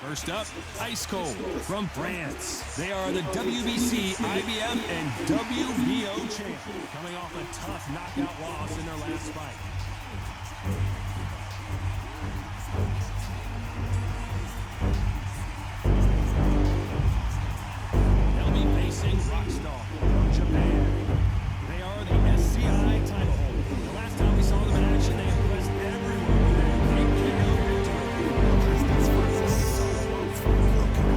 First up, Ice Cold from France. They are the WBC, IBM, and WBO champion, coming off a tough knockout loss in their last fight. They'll be facing Rockstar from Japan. They are the SCI title holder. The last time we saw them in action, they impressed everyone with their big KO victory. These fights are so fun to look at.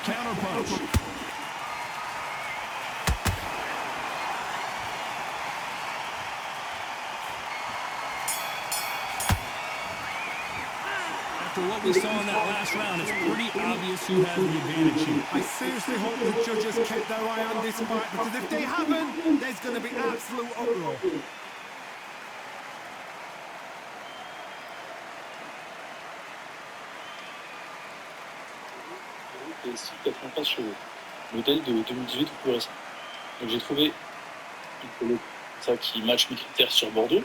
Counterpunch. After what we saw in that last round, it's pretty obvious who has the advantage here. I seriously hope the judges kept their eye on this fight, because if they haven't, there's going to be absolute uproar. Et si peut-être pas sur le modèle de 2018 ou plus récent. Donc j'ai trouvé ça qui match mes critères sur Bordeaux.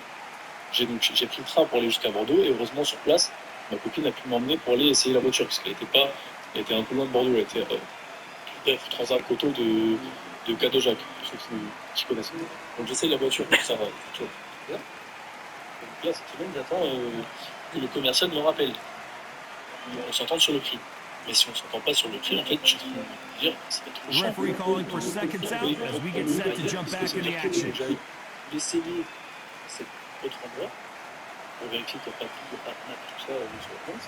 J'ai pris le train pour aller jusqu'à Bordeaux et heureusement sur place, ma copine a pu m'emmener pour aller essayer la voiture parce qu'elle était un peu loin de Bordeaux, elle était Transat Coteau de Cadeau-Jacques, pour ceux qui connaissent. Donc j'essaye la voiture pour ça. Donc là, cette semaine, j'attends que le commercial me rappelle. On s'entend sur le prix. Mais si on ne s'entend pas sur le prix, en fait, je vais dire ça va être trop cher. Referee calling for seconds out as we get set to jump back in the action. J'allais essayer cet autre endroit pour vérifier qu'il n'y a pas de partenaire tout ça sur la place.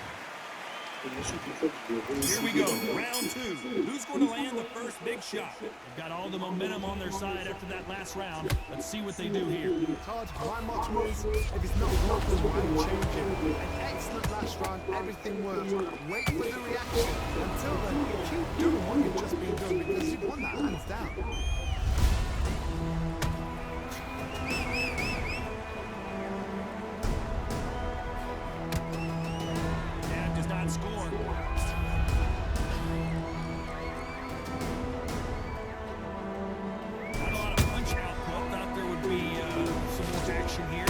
Here we go, round two. Who's going to land the first big shot? They've got all the momentum on their side after that last round. Let's see what they do here. Todd, my motto is, if it's not broken, why change it? An excellent last round, everything works. Wait for the reaction. Until then, keep doing what you've just been doing because you've won that hands down. Dad does not score. Not a lot of punch output. Thought there would be some more action here.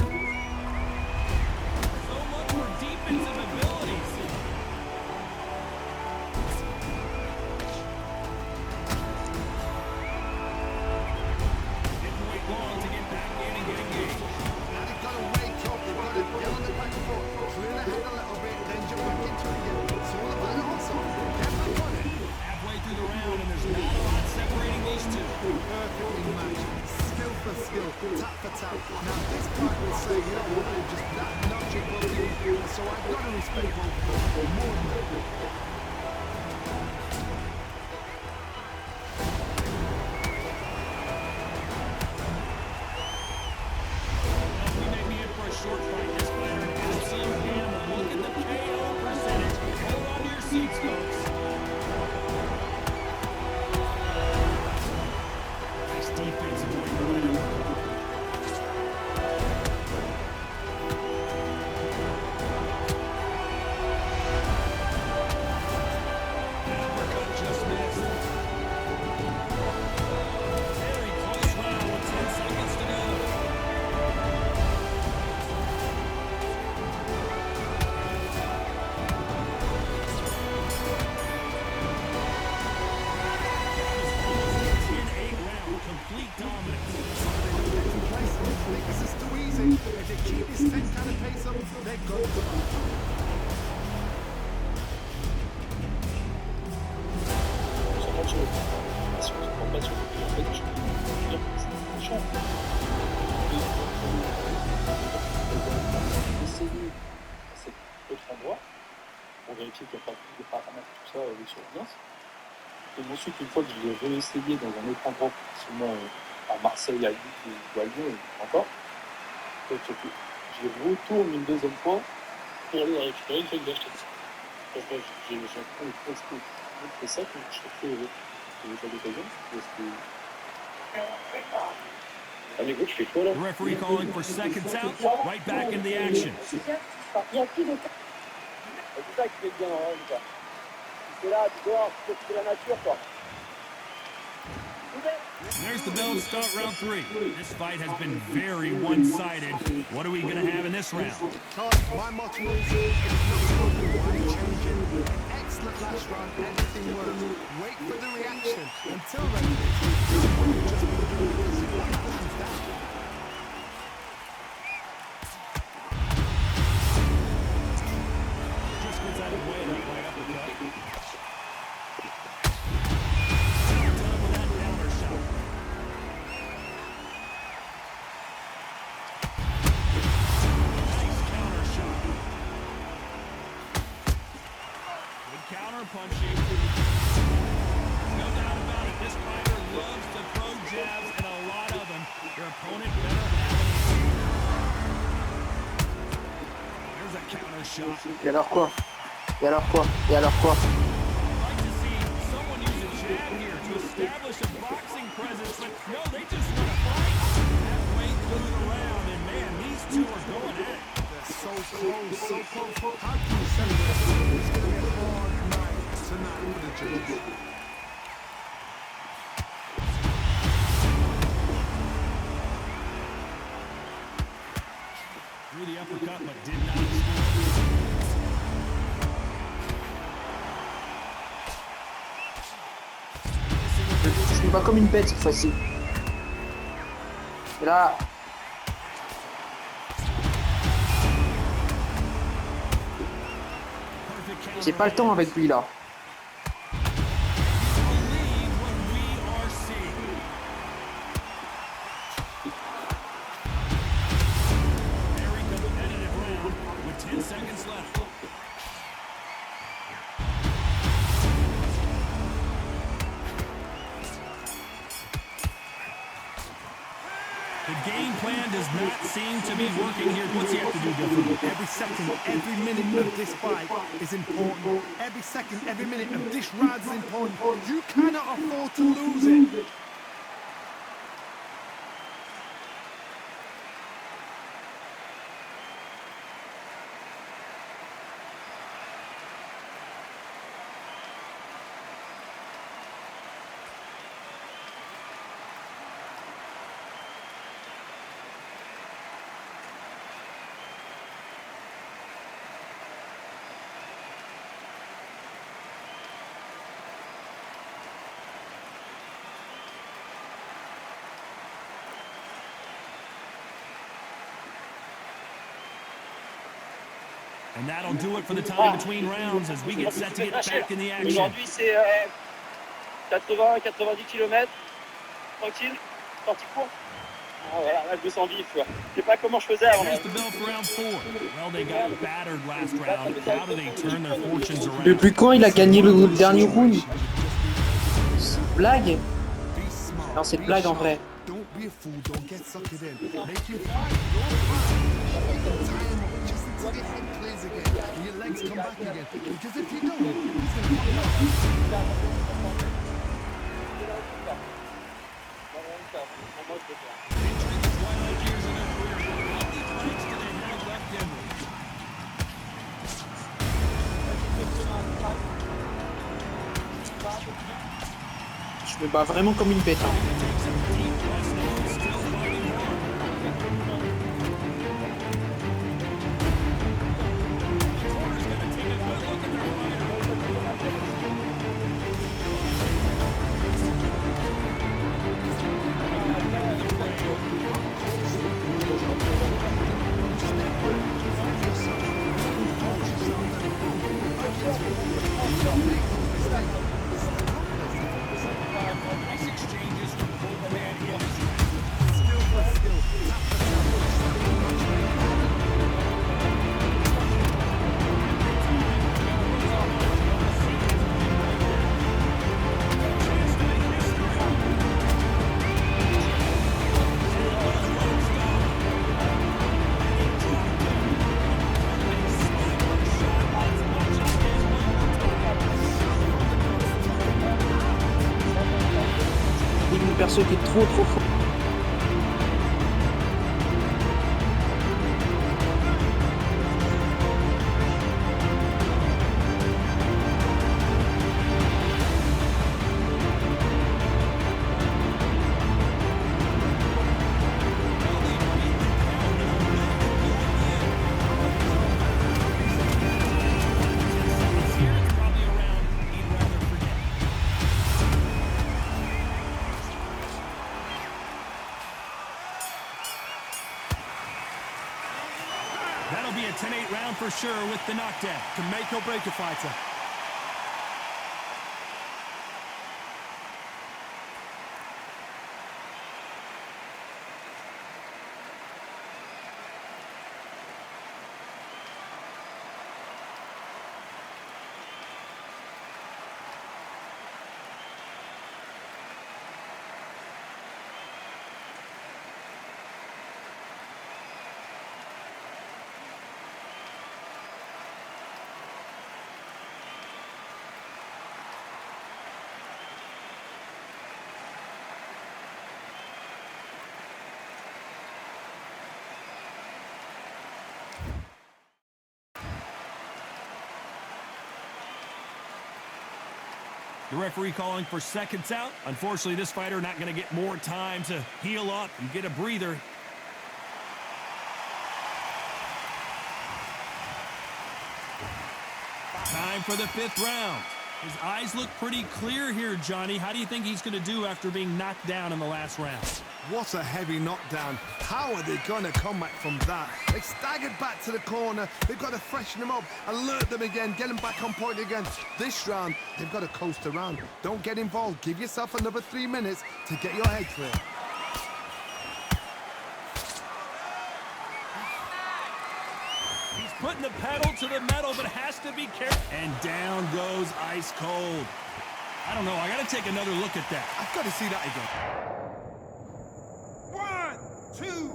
So much for defensive abilities. Didn't wait long to get back in and get engaged. Now they've got to wake up, they've got to get on the back foot, clear the head a little bit, then jump back into it again. It's all about the hustle. Get back on it. Halfway through the round, and there's not a lot separating these two. Perfectly matched. Skill for skill, tap for tap. Now this part will say, you know what, I'm just that notch above you, so I've got to respect both of them. More than that. We may be in for a short fight. This fighter an absolute animal. Look at the KO percentage. Hold on to your seats, folks. Nice defense avoiding the right uppercut. That uppercut just missed. Very close round with 10 seconds to go. Complete dominance. Taking place, this is too easy. If they keep this same kind of pace up, they're good. Sachant sur le point. Si on ne prend pas sur le pied, en fait, je peux dire que c'est méchant. Essayer à cet autre endroit pour vérifier qu'il n'y a pas de paramètres, tout ça, de surveillance. Et ensuite, une fois que je l'ai réessayé dans un autre endroit, seulement à Marseille, à Lille ou à Lyon, encore, je les retourne une deuxième fois pour aller la récupérer une fois que j'ai acheté ça. J'ai fait ça quand je fais les fois d'occasion. Allez, gros, tu fais quoi là? The referee calling for seconds out. Right back in the action. Il n'y a plus de cas. C'est ça qui fait bien, hein, les gars. C'est là, tu dehors, c'est la nature, quoi. There's the bell to start round 3. This fight has been very one-sided. What are we going to have in this round? My motto is, if it's not broken, why change it? Excellent last round, everything works. Wait for the reaction. Until then, keep doing what you've just been doing because you've won that hands down. Just gets out of the way of that right uppercut. Punching. No doubt about it. This fighter loves to throw jabs, and a lot of them. Your opponent better have it. There's a counter shot. Et alors quoi? Et alors quoi? Et alors quoi? I'd like to see someone use a jab here to establish a boxing presence, but no, they just want to fight. Halfway through the round, and man, these two are going at it. They're so close, so close. How can you say that? It's going to be a hard night tonight for the judges. Threw the uppercut, but did not score. Je suis pas comme une bête cette fois-ci. Et là, j'ai pas le temps avec lui là. Believe what we are seeing. Very competitive round with 10 seconds left. The game plan does not seem to be working here. What's he have to do differently? Every second, every minute of this fight is important. Every second, every minute of this round is important. You cannot afford to lose it. And that'll do it for the time between rounds as we get set to get back in the action. Aujourd'hui, c'est 80-90 km. Tranquille, sorti court. Ah, voilà, là, je me sens vif, quoi. Je sais pas comment je faisais avant. Here's the bell for round 4. Well, they got battered last round. How do they turn their fortunes around? Depuis quand il a gagné le dernier round? C'est une blague? Non, c'est une blague en vrai. Don't be a fool, don't get sucked in. Make your fight your time just until your head clears again and your legs come back again. Because if you don't, he's gonna come back. Je me bats vraiment comme une bête. Hein. Perso qui est trop fort. That'll be a 10-8 round for sure with the knockdown. Can make or break a fighter. The referee calling for seconds out. Unfortunately, this fighter not going to get more time to heal up and get a breather. Time for the 5th round. His eyes look pretty clear here, Johnny. How do you think he's going to do after being knocked down in the last round? What a heavy knockdown. How are they going to come back from that? They staggered back to the corner. They've got to freshen them up, alert them again, get them back on point again. This round, they've got to coast around. Don't get involved. Give yourself another 3 minutes to get your head clear. He's putting the pedal to the metal, but has to be careful. And down goes ice cold. I don't know. I got to take another look at that. I've got to see that again. 1, 2,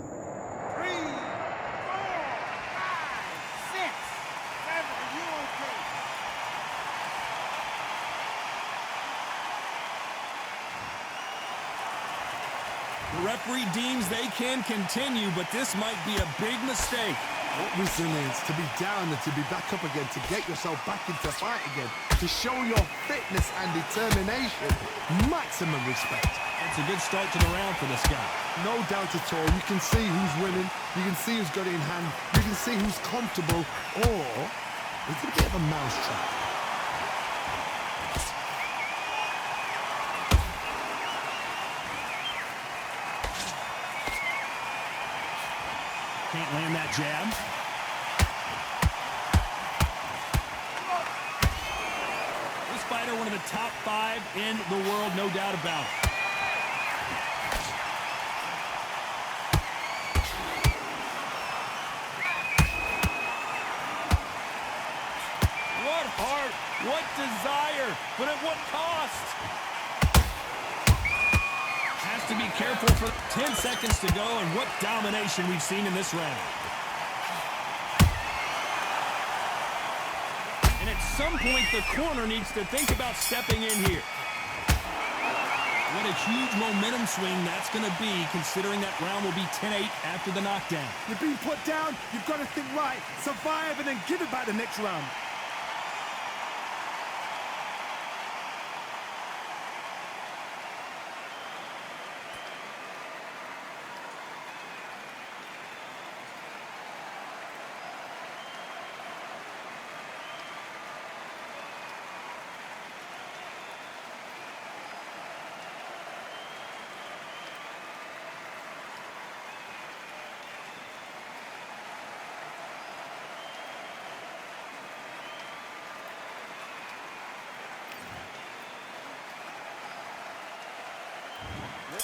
The referee deems they can continue, but this might be a big mistake. What resilience to be down and to be back up again, to get yourself back into fight again, to show your fitness and determination. Maximum respect. It's a good start to the round for this guy. No doubt at all. You can see who's winning. You can see who's got it in hand. You can see who's comfortable. Or it's a bit of a mousetrap. Can't land that jab. This fighter, one of the top 5 in the world, no doubt about it. What heart, what desire, but at what cost? Has to be careful for 10 seconds to go, and what domination we've seen in this round. And at some point, the corner needs to think about stepping in here. What a huge momentum swing that's going to be, considering that round will be 10-8 after the knockdown. You're being put down. You've got to think right. Survive and then give it back the next round.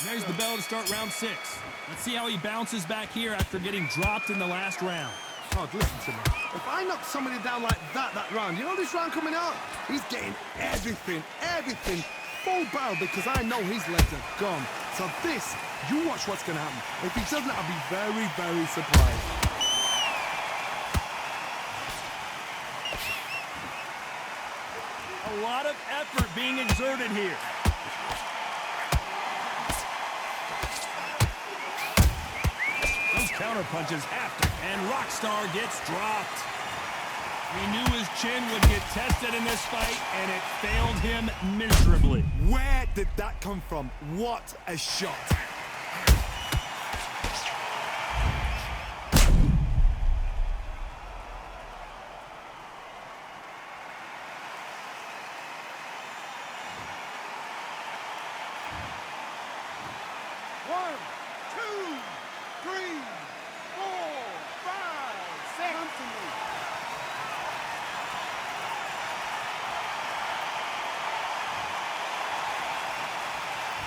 There's the bell to start round 6. Let's see how he bounces back here after getting dropped in the last round. Oh, listen to me. If I knock somebody down like that round, you know this round coming out? He's getting everything, full barrel, because I know his legs are gone. So this, you watch what's going to happen. If he doesn't, I'll be very, very surprised. A lot of effort being exerted here. Those counter punches have to. And Rockstar gets dropped. We knew his chin would get tested in this fight, and it failed him miserably. Where did that come from? What a shot.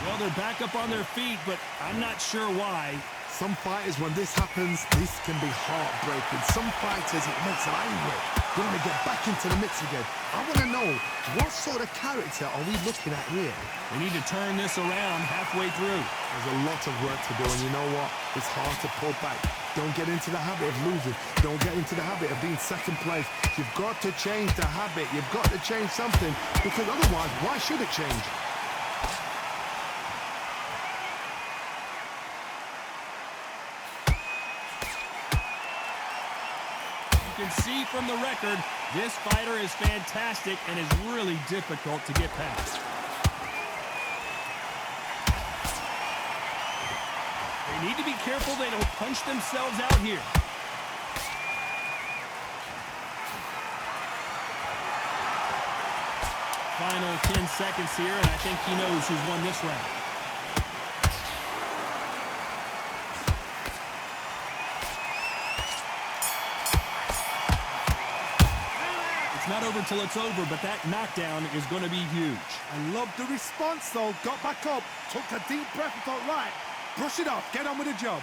Well, they're back up on their feet, but I'm not sure why. Some fighters, when this happens, this can be heartbreaking. Some fighters, it makes them angry. They want to get back into the mix again. I want to know, what sort of character are we looking at here? We need to turn this around halfway through. There's a lot of work to do, and you know what? It's hard to pull back. Don't get into the habit of losing. Don't get into the habit of being second place. You've got to change the habit. You've got to change something, because otherwise, why should it change? You can see from the record, this fighter is fantastic and is really difficult to get past. They need to be careful they don't punch themselves out here. Final 10 seconds here, and I think he knows who's won this round. It's not over till it's over, but that knockdown is going to be huge. I love the response, though. Got back up, took a deep breath and thought, right, brush it off, get on with the job.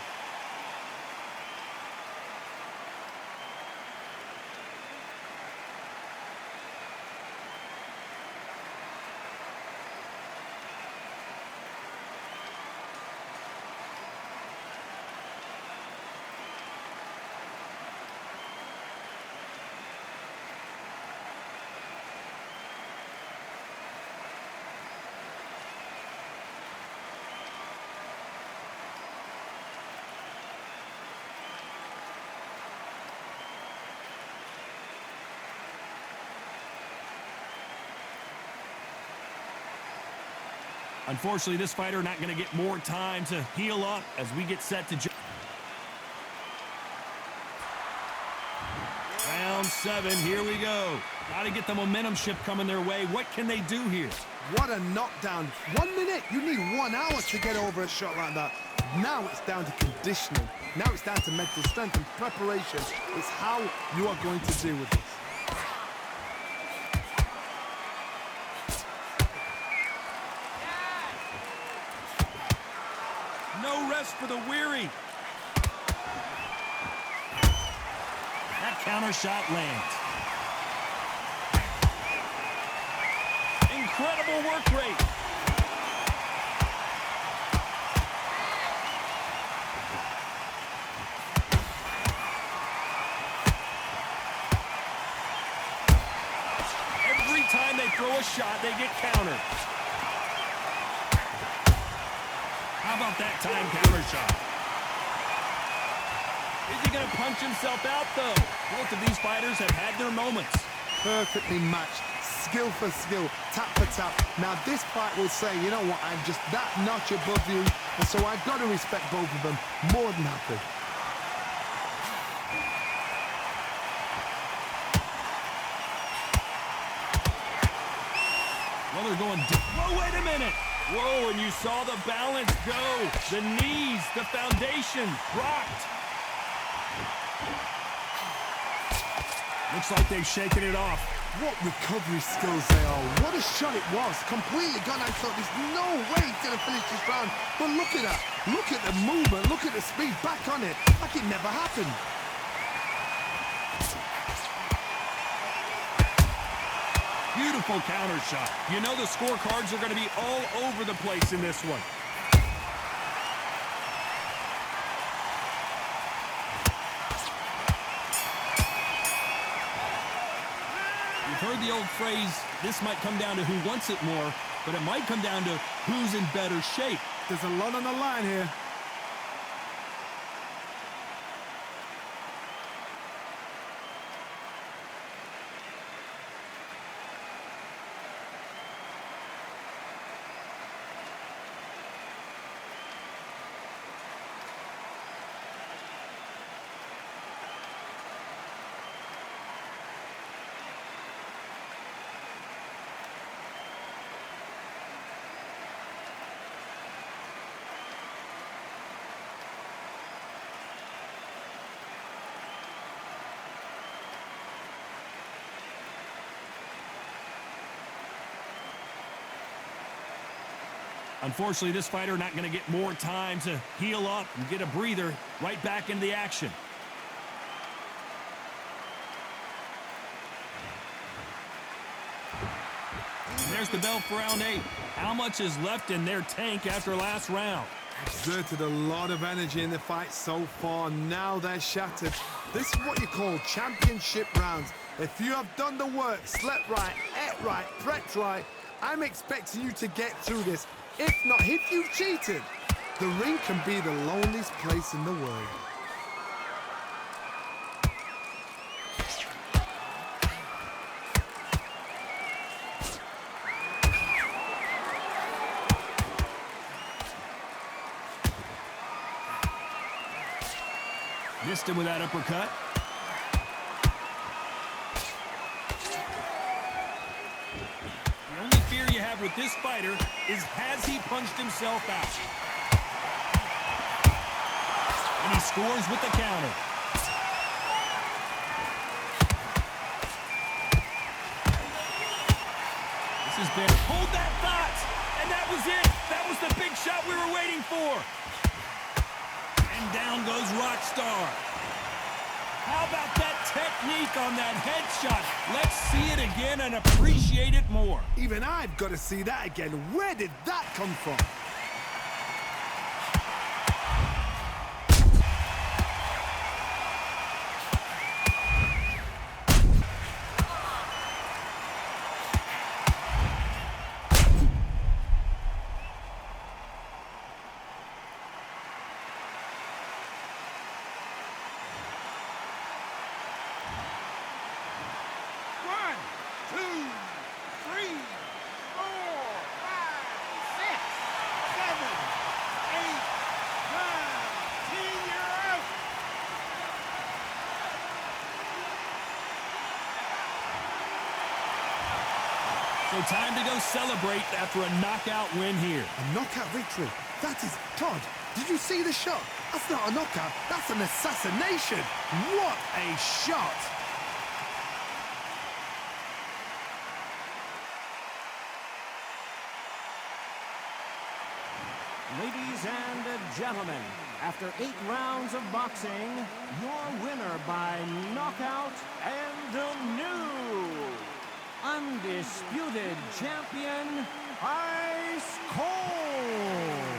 Unfortunately, this fighter not going to get more time to heal up as we get set to round 7. Here we go. Got to get the momentum shift coming their way. What can they do here? What a knockdown. 1 minute. You need 1 hour to get over a shot like that. Now it's down to conditioning. Now it's down to mental strength and preparation. It's how you are going to deal with this. No rest for the weary. That counter shot lands. Incredible work rate. Every time they throw a shot, they get countered. How about that time counter shot? Is he going to punch himself out, though? Both of these fighters have had their moments. Perfectly matched. Skill for skill, tap for tap. Now this fight will say, you know what, I'm just that notch above you, and so I've got to respect both of them. More than happy. Well, they're going deep. Whoa, wait a minute. Whoa, and you saw the balance go. The knees, the foundation, rocked. Looks like they've shaken it off. What recovery skills they are. What a shot it was. Completely gone. I thought there's no way he's going to finish this round. But look at that. Look at the movement. Look at the speed. Back on it. Like it never happened. Beautiful counter shot. You know the scorecards are going to be all over the place in this one. You've heard the old phrase, this might come down to who wants it more, but it might come down to who's in better shape. There's a lot on the line here. Unfortunately, this fighter not going to get more time to heal up and get a breather. Right back into the action. And there's the bell for round 8. How much is left in their tank after last round? Exerted a lot of energy in the fight so far. Now they're shattered. This is what you call championship rounds. If you have done the work, slept right, ate right, prepped right, I'm expecting you to get through this. If not, if you've cheated, the ring can be the loneliest place in the world. Missed him with that uppercut. The only fear you have with this fighter is, has he punched himself out? And he scores with the counter. This has been... Hold that thought! And that was it! That was the big shot we were waiting for! And down goes Rockstar. How about that technique on that headshot? Let's see it again and appreciate it more. Even I've got to see that again. Where did that come from? So time to go celebrate after a knockout win here. A knockout victory. That is... Todd, did you see the shot? That's not a knockout. That's an assassination. What a shot. Ladies and gentlemen, after 8 rounds of boxing, your winner by knockout and the new undisputed champion, Ice Cold.